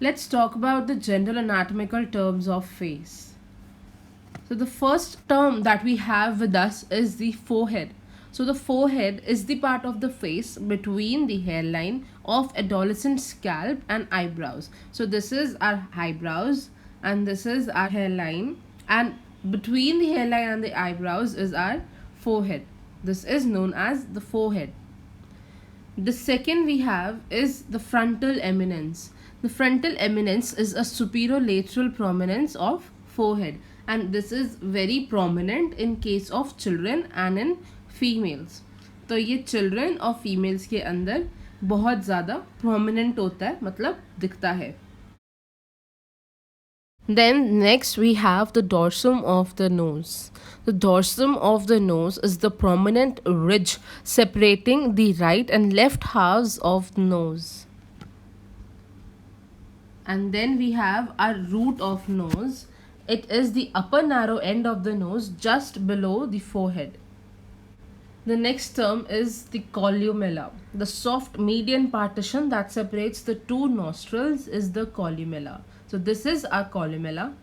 Let's talk about the general anatomical terms of face. So the first term that we have with us is the forehead. So the forehead is the part of the face between the hairline of adolescent scalp and eyebrows. So this is our eyebrows and this is our hairline, and between the hairline and the eyebrows is our forehead. This is known as the forehead. The second we have is the frontal eminence. The frontal eminence is a superior lateral prominence of forehead, and this is very prominent in case of children and in females. तो ये children और females के अंदर बहुत ज़्यादा prominent होता है, मतलब दिखता है. Then next we have the dorsum of the nose. The dorsum of the nose is the prominent ridge separating the right and left halves of the nose. And then we have our root of nose. It is the upper narrow end of the nose just below the forehead. The next term is the columella. The soft median partition that separates the two nostrils is the columella. So this is our columella.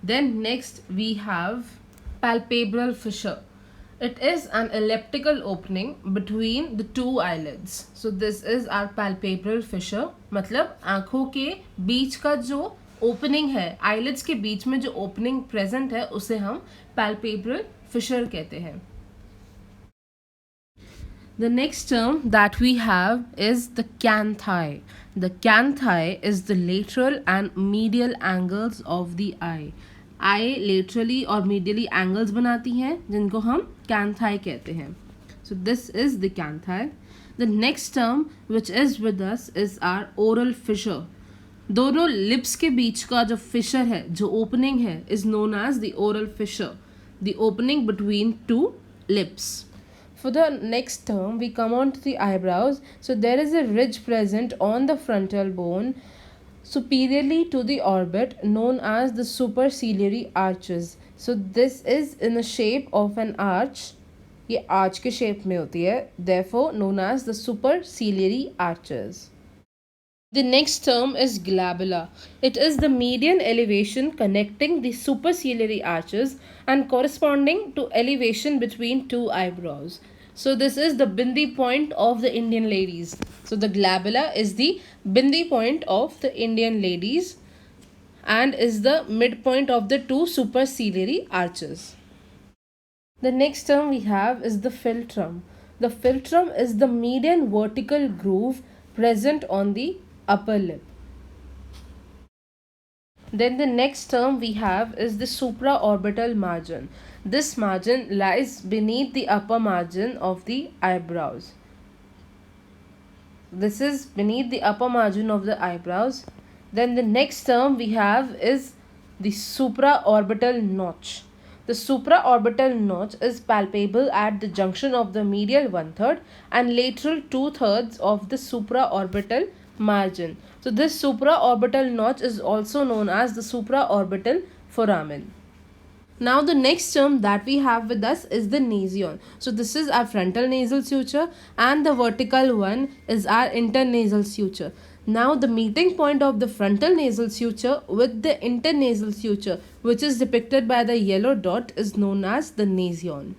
Then next we have palpebral fissure. It is an elliptical opening between the two eyelids. So this is our palpebral fissure. मतलब आँखों के बीच का जो opening है, eyelids के बीच में जो opening present है, उसे हम palpebral fissure कहते हैं. The next term that we have is the canthi. The canthi is the lateral and medial angles of the eye. Eye laterally और medially angles बनाती हैं जिनको हम canthi कहते हैं. So this is the canthi. The next term which is with us is our oral fissure. दोनों lips के बीच का जो fissure है, जो opening है, is known as the oral fissure. The opening between two lips. For the next term, we come on to the eyebrows. So there is a ridge present on the frontal bone superiorly to the orbit known as the superciliary arches. So this is in the shape of an arch. ये arch के shape में होती है. Therefore known as the superciliary arches. The next term is glabella. It is the median elevation connecting the superciliary arches and corresponding to elevation between two eyebrows. So this is the bindi point of the Indian ladies. So the glabella is the bindi point of the Indian ladies and is the midpoint of the two superciliary arches. The next term we have is the philtrum. The philtrum is the median vertical groove present on the upper lip. Then the next term we have is the supraorbital margin. This margin lies beneath the upper margin of the eyebrows. This is beneath the upper margin of the eyebrows. Then the next term we have is the supraorbital notch. The supraorbital notch is palpable at the junction of the medial 1/3 and lateral 2/3 of the supraorbital margin. So this supraorbital notch is also known as the supraorbital foramen. Now the next term that we have with us is the nasion. So this is our frontal nasal suture and the vertical one is our internasal suture. Now the meeting point of the frontal nasal suture with the internasal suture, which is depicted by the yellow dot, is known as the nasion.